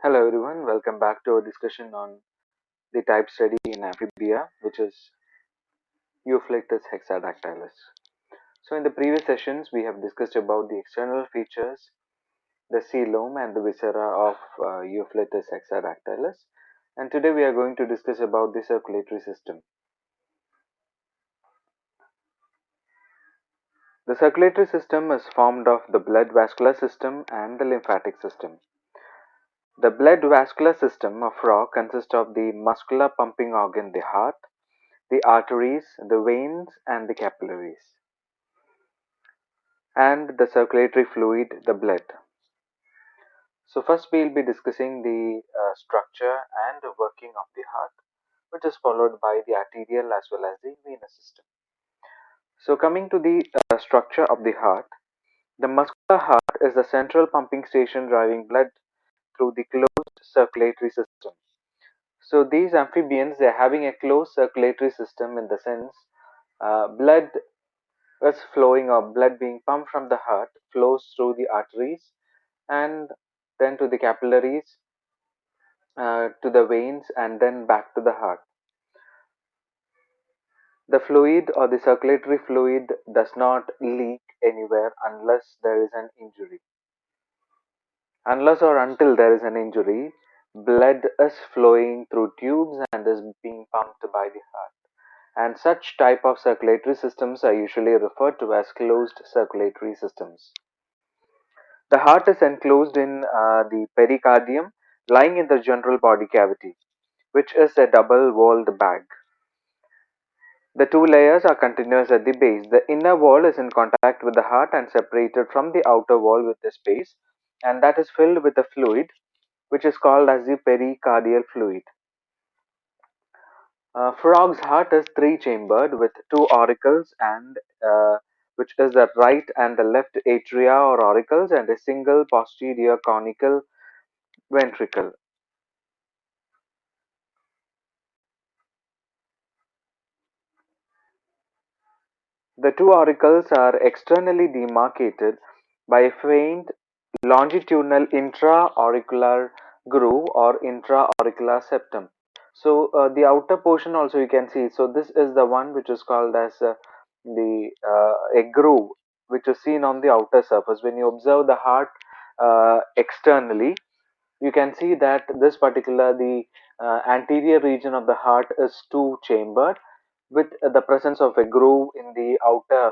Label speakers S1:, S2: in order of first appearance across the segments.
S1: Hello everyone, welcome back to our discussion on the type study in amphibia, which is Euphlectus hexadactylus. So in the previous sessions, we have discussed about the external features, the coelom and the viscera of Euphlectus hexadactylus, and today we are going to discuss about the circulatory system. The circulatory system is formed of the blood vascular system and the lymphatic system. The blood vascular system of frog consists of the muscular pumping organ, the heart, the arteries, the veins, and the capillaries, and the circulatory fluid, the blood. So, first we'll be discussing the structure and the working of the heart, which is followed by the arterial as well as the venous system. So, coming to the structure of the heart, the muscular heart is the central pumping station driving blood through the closed circulatory system. So, these amphibians, they're having a closed circulatory system in the sense blood is flowing or blood being pumped from the heart flows through the arteries and then to the capillaries, to the veins, and then back to the heart. The fluid or the circulatory fluid does not leak anywhere unless there is an injury. Unless or until there is an injury, blood is flowing through tubes and is being pumped by the heart. And such type of circulatory systems are usually referred to as closed circulatory systems. The heart is enclosed in the pericardium, lying in the general body cavity, which is a double walled bag. The two layers are continuous at the base. The inner wall is in contact with the heart and separated from the outer wall with a space, and that is filled with a fluid which is called as the pericardial fluid. Frog's heart is three chambered with two auricles and which is the right and the left atria or auricles and a single posterior conical ventricle. The two auricles are externally demarcated by a faint longitudinal intra-auricular groove or intra-auricular septum. So the outer portion also you can see. So this is the one which is called as the a groove, which is seen on the outer surface. When you observe the heart externally, you can see that this particular the anterior region of the heart is two chambered with the presence of a groove in the outer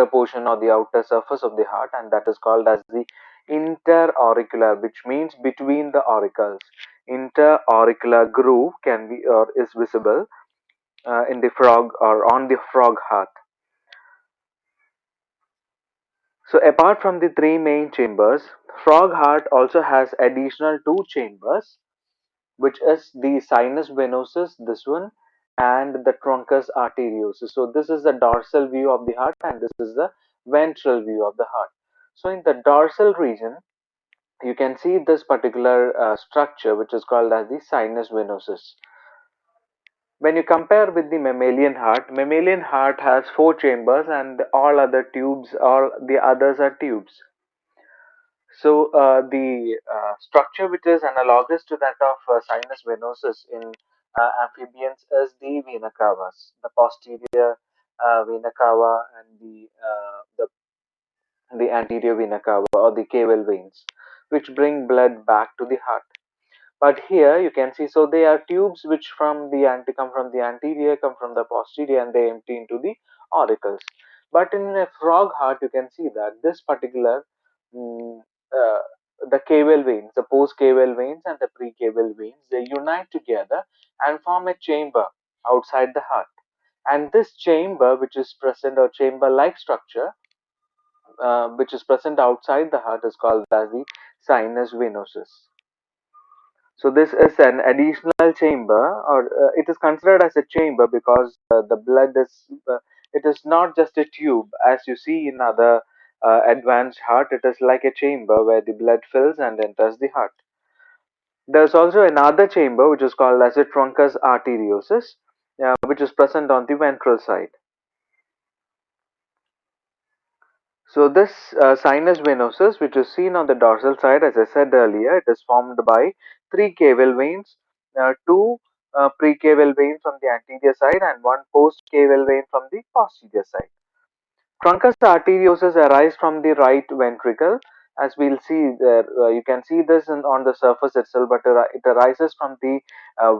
S1: portion or the outer surface of the heart, and that is called as the interauricular, which means between the auricles. Interauricular groove can be or is visible in the frog or on the frog heart. So apart from the three main chambers, frog heart also has additional two chambers, which is the sinus venosus, this one, and the truncus arteriosus. So this is the dorsal view of the heart, and this is the ventral view of the heart. So in the dorsal region, you can see this particular structure, which is called as the sinus venosus. When you compare with the mammalian heart has four chambers, and all other tubes, all the others are tubes. So the structure which is analogous to that of sinus venosus in amphibians is the vena cavas, the posterior vena cava and the anterior vena cava or the caval veins, which bring blood back to the heart. But here you can see, so they are tubes which come from the anterior, come from the posterior, and they empty into the auricles. But in a frog heart, you can see that this particular mm, uh, the caval veins, the post-caval veins and the pre-caval veins, they unite together and form a chamber outside the heart. And this chamber, which is present or chamber-like structure, which is present outside the heart, is called as the sinus venosus. So this is an additional chamber, or it is considered as a chamber because the blood is. It is not just a tube, as you see in other advanced heart. It is like a chamber where the blood fills and enters the heart. There is also another chamber which is called as a truncus arteriosus, which is present on the ventral side. So this sinus venosus, which is seen on the dorsal side, as I said earlier, it is formed by three caval veins, two precaval veins from the anterior side and one postcaval vein from the posterior side. Truncus arteriosus arise from the right ventricle, as we'll see there. You can see this on the surface itself, but it arises from the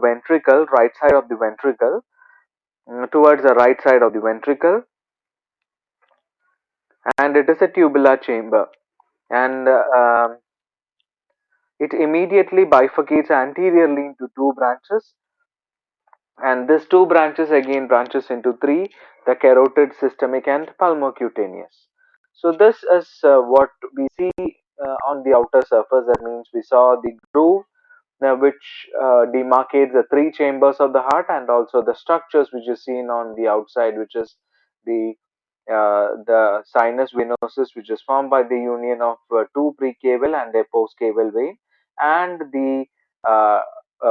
S1: ventricle, right side of the ventricle, towards the right side of the ventricle, and it is a tubular chamber. And it immediately bifurcates anteriorly into two branches, and these two branches again branches into three: the carotid, systemic, and pulmocutaneous. So this is what we see on the outer surface. That means we saw the groove which demarcates the three chambers of the heart, and also the structures which is seen on the outside, which is the the sinus venosus, which is formed by the union of two precaval and a postcaval vein, and the uh,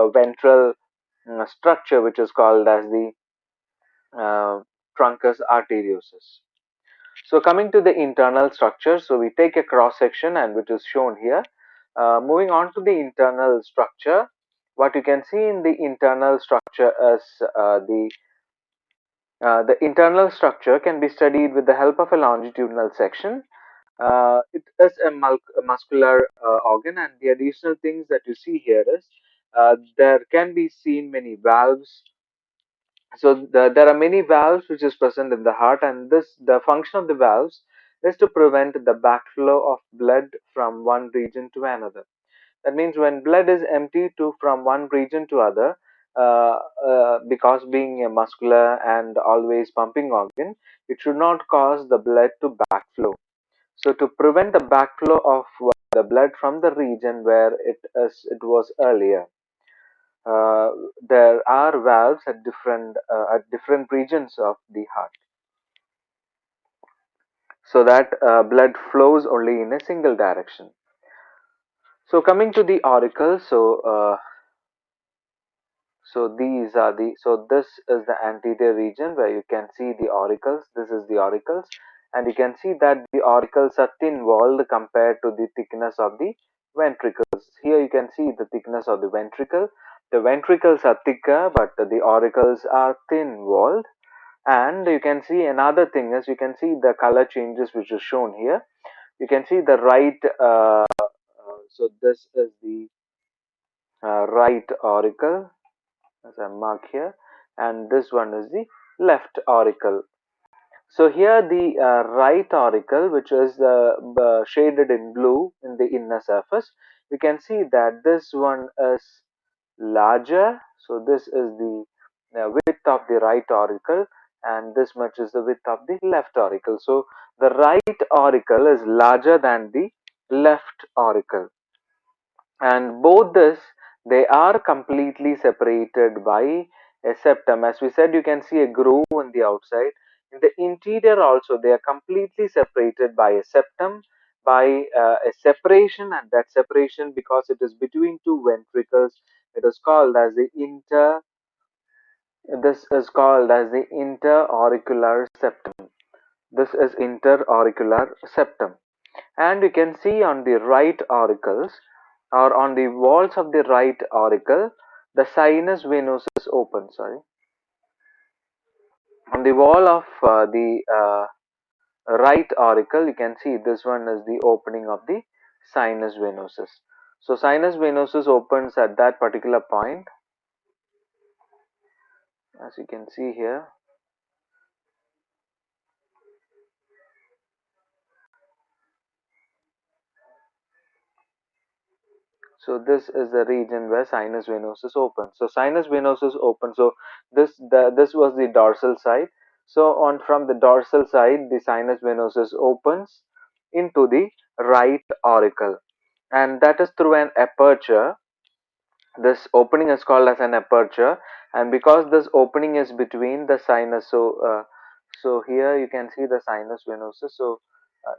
S1: ventral structure, which is called as the uh, truncus arteriosus. So coming to the internal structure, so we take a cross section and which is shown here. Moving on to the internal structure, what you can see in the internal structure is the internal structure can be studied with the help of a longitudinal section. It is a muscular organ, and the additional things that you see here is there can be seen many valves. So there are many valves which is present in the heart, and this the function of the valves is to prevent the backflow of blood from one region to another. That means when blood is emptied to from one region to other, because being a muscular and always pumping organ, it should not cause the blood to backflow. So to prevent the backflow of the blood from the region where it was earlier, uh, there are valves at different regions of the heart, so that blood flows only in a single direction. So coming to the auricle, so this is the anterior region where you can see the auricles. This is the auricles, and you can see that the auricles are thin walled compared to the thickness of the ventricles. Here you can see the thickness of the ventricle. The ventricles are thicker, but the auricles are thin walled. And you can see another thing is you can see the color changes which is shown here. You can see the right. So this is the right auricle, as I mark here, and this one is the left auricle. So here the right auricle, which is shaded in blue in the inner surface, you can see that this one is larger. So this is the width of the right auricle, and this much is the width of the left auricle. So the right auricle is larger than the left auricle, and both this, they are completely separated by a septum. As we said, you can see a groove on the outside. In the interior also, they are completely separated by a septum, by a separation, and that separation, because it is between two ventricles, it is called as the this is called as the interauricular septum. This is interauricular septum. And you can see on the right auricles, or on the walls of the right auricle, the sinus venous is open. Sorry, on the wall of the right auricle, you can see this one is the opening of the sinus venosus. So sinus venosus opens at that particular point, as you can see here. So this is the region where sinus venosus opens. So sinus venosus opens. So this was the dorsal side. So on from the dorsal side, the sinus venosus opens into the right auricle, and that is through an aperture. This opening is called as an aperture, and because this opening is between the sinus, so here you can see the sinus venosus. So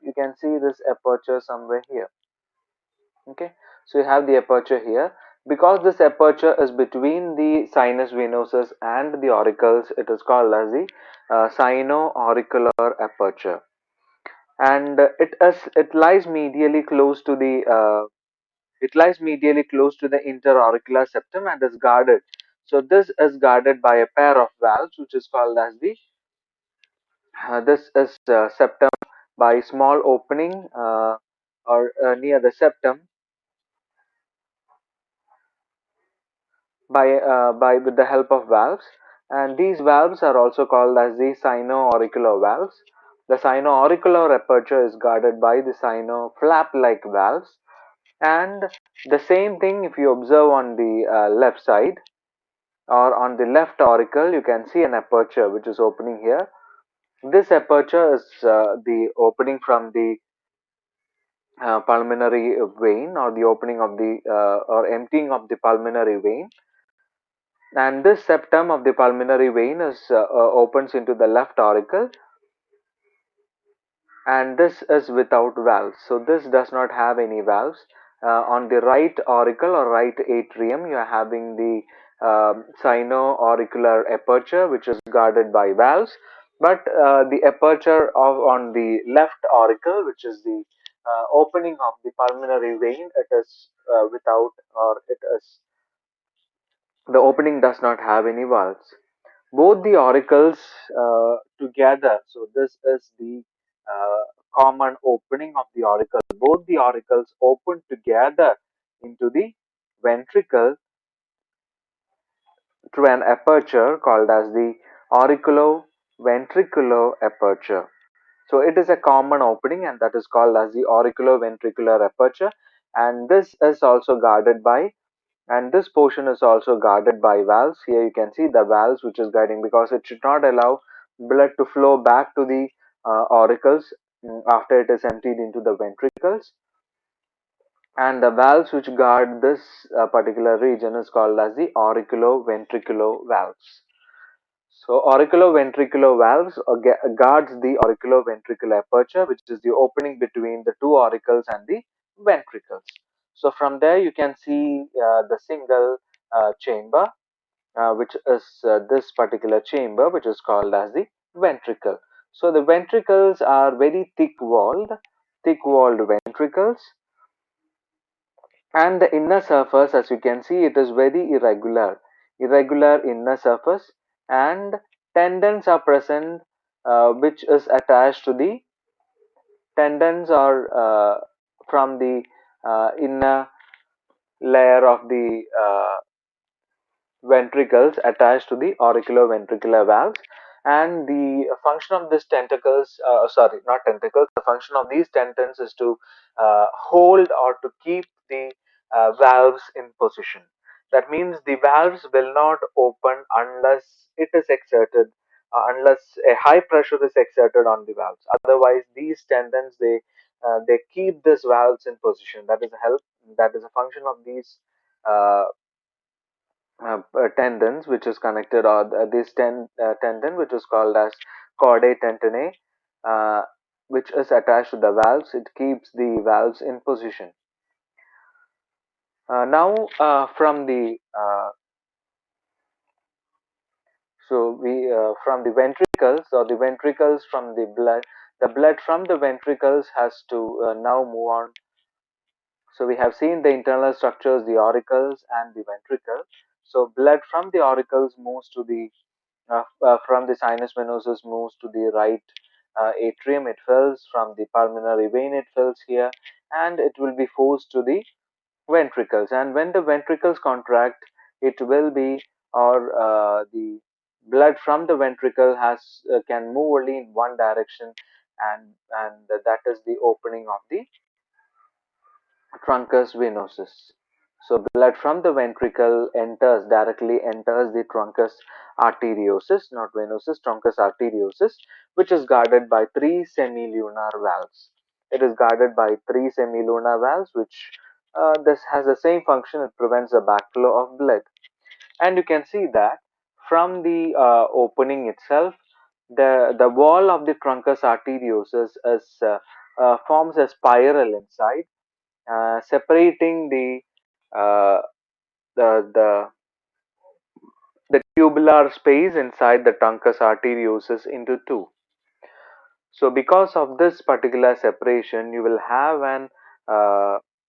S1: you can see this aperture somewhere here. Okay, so you have the aperture here. Because this aperture is between the sinus venosus and the auricles, it is called as the cyanoauricular aperture. and it lies medially close to the interauricular septum and is guarded. So this is guarded by a pair of valves, which is called as the this is septum by small opening or near the septum by with the help of valves, and these valves are also called as the cyanoauricular valves. The cyanoauricular aperture is guarded by the cyano flap-like valves, and the same thing if you observe on the left side or on the left auricle, you can see an aperture which is opening here. This aperture is the opening from the pulmonary vein, or the opening of the or emptying of the pulmonary vein, and this septum of the pulmonary vein is opens into the left auricle, and this is without valves, so this does not have any valves. On the right auricle or right atrium, you are having the cyanoauricular aperture, which is guarded by valves, but the aperture of on the left auricle, which is the opening of the pulmonary vein, it is without, or it is, the opening does not have any valves. Both the auricles together, so this is the uh, common opening of the auricle. Both the auricles open together into the ventricle through an aperture called as the auriculoventricular aperture. So it is a common opening, and that is called as the auriculoventricular aperture, and this is also guarded by, and this portion is also guarded by valves. Here you can see the valves which is guiding, because it should not allow blood to flow back to the auricles after it is emptied into the ventricles, and the valves which guard this particular region is called as the auriculoventricular valves. So auriculoventricular valves guards the auriculoventricular aperture, which is the opening between the two auricles and the ventricles. So from there you can see the single chamber, which is this particular chamber, which is called as the ventricle. So the ventricles are very thick-walled ventricles, and the inner surface, as you can see, it is very irregular inner surface, and tendons are present, which is attached to the tendons are from the inner layer of the ventricles attached to the auriculoventricular valves, and the function of these tentacles, sorry, not tentacles, the function of these tendons is to hold or to keep the valves in position. That means the valves will not open unless it is exerted, unless a high pressure is exerted on the valves. Otherwise these tendons, they keep these valves in position. That is a function of these uh, tendons, which is connected, or tendon which is called as chordae tentonae, uh, which is attached to the valves. It keeps the valves in position. Now from the so we from the ventricles, or the ventricles from the blood from the ventricles has to now move on. So we have seen the internal structures, the auricles and the ventricle. So blood from the auricles moves to the from the sinus venosus, moves to the right atrium. It fills from the pulmonary vein, it fills here, and it will be forced to the ventricles. And when the ventricles contract, it will be, or the blood from the ventricle has can move only in one direction, and that is the opening of the Truncus venosus. So blood from the ventricle directly enters the Truncus arteriosus, not venosus, Truncus arteriosus, which is guarded by three semilunar valves. It is guarded by three semilunar valves, which this has the same function. It prevents the backflow of blood, and you can see that from the opening itself, the wall of the Truncus arteriosus is forms a spiral inside, separating uh, the the the tubular space inside the truncus arteriosus into two. So because of this particular separation, you will have an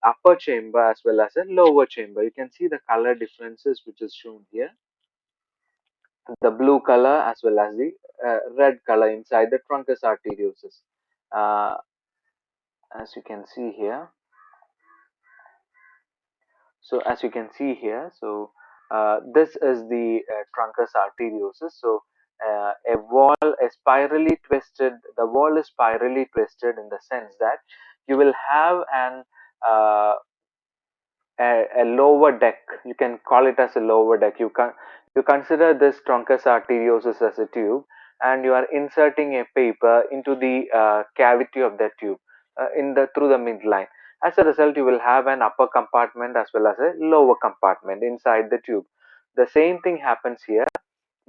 S1: upper chamber as well as a lower chamber. You can see the color differences which is shown here. The blue color as well as the red color inside the truncus arteriosus. Uh, as you can see here. So as you can see here, so this is the truncus arteriosus. So a spirally twisted, the wall is spirally twisted in the sense that you will have uh, a lower deck. You can call it as a lower deck. You consider this truncus arteriosus as a tube, and you are inserting a paper into the cavity of that tube in the through the midline. As a result, you will have an upper compartment as well as a lower compartment inside the tube. The same thing happens here.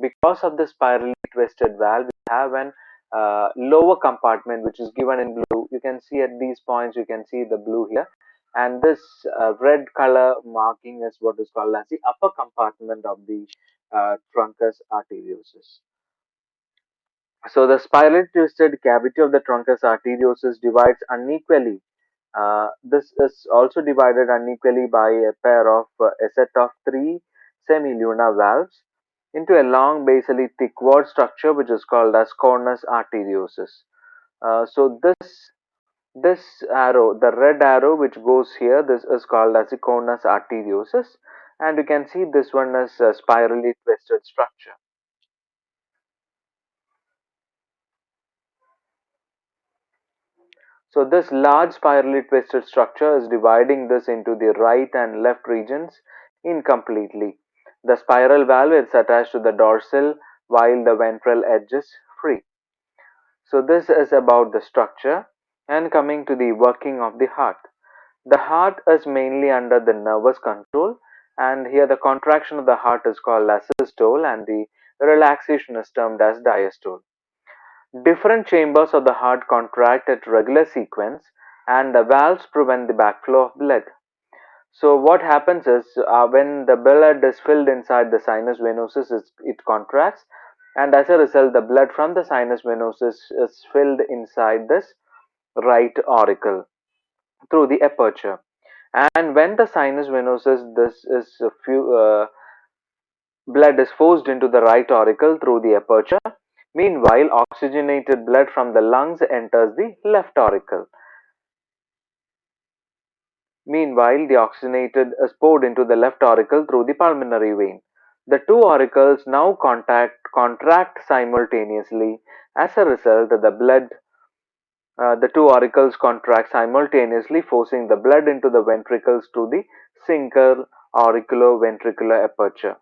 S1: Because of the spirally twisted valve, we have an lower compartment which is given in blue. You can see at these points, you can see the blue here, and this red color marking is what is called as the upper compartment of the truncus arteriosus. So the spirally twisted cavity of the truncus arteriosus divides unequally. This is also divided unequally by a pair of a set of three semilunar valves into a long basally thick wall structure which is called as conus arteriosus. So this arrow, the red arrow which goes here, this is called as the conus arteriosus, and you can see this one is a spirally twisted structure. So this large spirally twisted structure is dividing this into the right and left regions incompletely. The spiral valve is attached to the dorsal while the ventral edge is free. So this is about the structure, and coming to the working of the heart. The heart is mainly under the nervous control, and here the contraction of the heart is called as systole and the relaxation is termed as diastole. Different chambers of the heart contract at regular sequence, and the valves prevent the backflow of blood. So what happens is when the blood is filled inside the sinus venosus, it contracts, and as a result, the blood from the sinus venosus is filled inside this right auricle through the aperture. And when the sinus venosus, this is a few blood is forced into the right auricle through the aperture. Meanwhile, oxygenated blood from the lungs enters the left auricle. Meanwhile, the oxygenated is poured into the left auricle through the pulmonary vein. The two auricles now contract simultaneously. As a result, the two auricles contract simultaneously, forcing the blood into the ventricles to the single auriculoventricular aperture.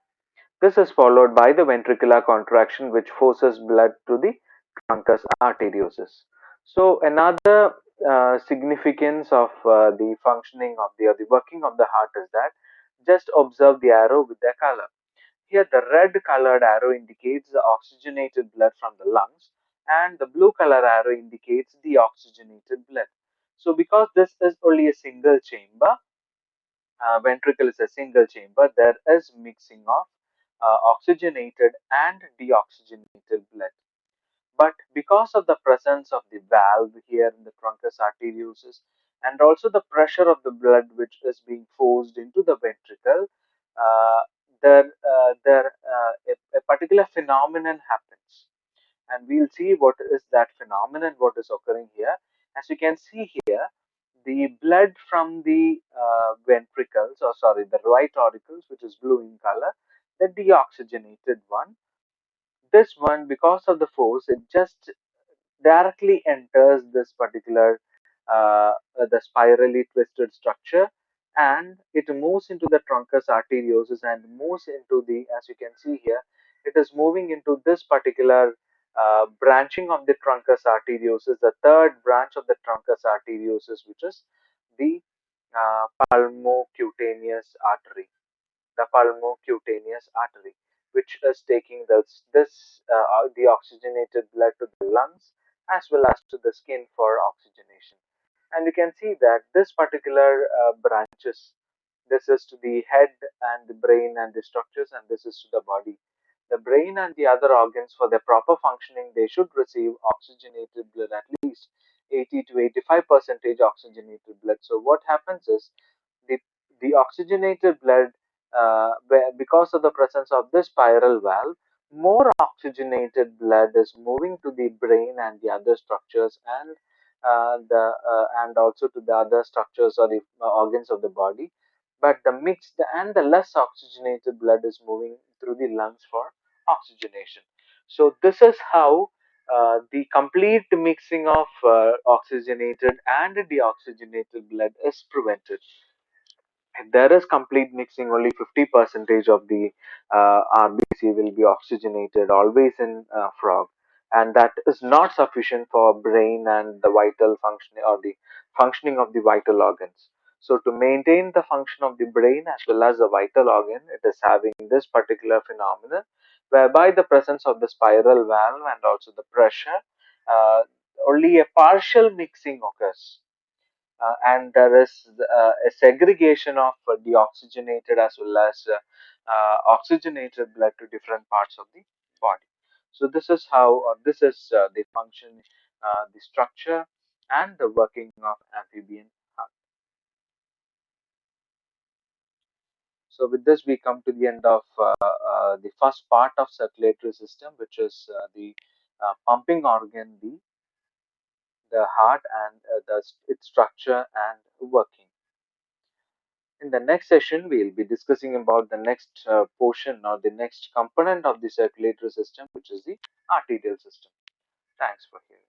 S1: This is followed by the ventricular contraction, which forces blood to the truncus arteriosus. So another significance of the functioning of the working of the heart is that just observe the arrow with the color. Here, the red colored arrow indicates the oxygenated blood from the lungs, and the blue color arrow indicates the oxygenated blood. So, because this is only a single chamber, ventricle is a single chamber, there is mixing of oxygenated and deoxygenated blood. But because of the presence of the valve here in the truncus arteriosus and also the pressure of the blood which is being forced into the ventricle, uh, a particular phenomenon happens. And we'll see what is that phenomenon, what is occurring here. As you can see here, the blood from the ventricles, or sorry, the right auricles, which is blue in color, the deoxygenated one, this one, because of the force, it just directly enters this particular the spirally twisted structure, and it moves into the truncus arteriosus and moves into the, as you can see here, it is moving into this particular branching of the truncus arteriosus, the third branch of the truncus arteriosus, which is the pulmocutaneous artery, the pulmocutaneous artery, which is taking the oxygenated blood to the lungs as well as to the skin for oxygenation. And you can see that this particular branches, this is to the head and the brain and the structures, and this is to the body. The brain and the other organs, for their proper functioning, they should receive oxygenated blood, at least 80 to 85% oxygenated blood. So what happens is the the oxygenated blood, because of the presence of this spiral valve, more oxygenated blood is moving to the brain and the other structures, and also to the other structures or the organs of the body. But the mixed and the less oxygenated blood is moving through the lungs for oxygenation. So this is how the complete mixing of oxygenated and deoxygenated blood is prevented. If there is complete mixing, only 50 percentage of the RBC will be oxygenated, always in frog, and that is not sufficient for brain and the vital functioning or the functioning of the vital organs. So to maintain the function of the brain as well as the vital organ, it is having this particular phenomenon, whereby the presence of the spiral valve and also the pressure, uh, only a partial mixing occurs, and there is a segregation of deoxygenated as well as oxygenated blood to different parts of the body. So this is how, this is the function, the structure, and the working of amphibian heart. So with this, we come to the end of the first part of circulatory system, which is the pumping organ, the heart, and its structure and working. In the next session, we'll be discussing about the next portion or the next component of the circulatory system, which is the arterial system. Thanks for hearing.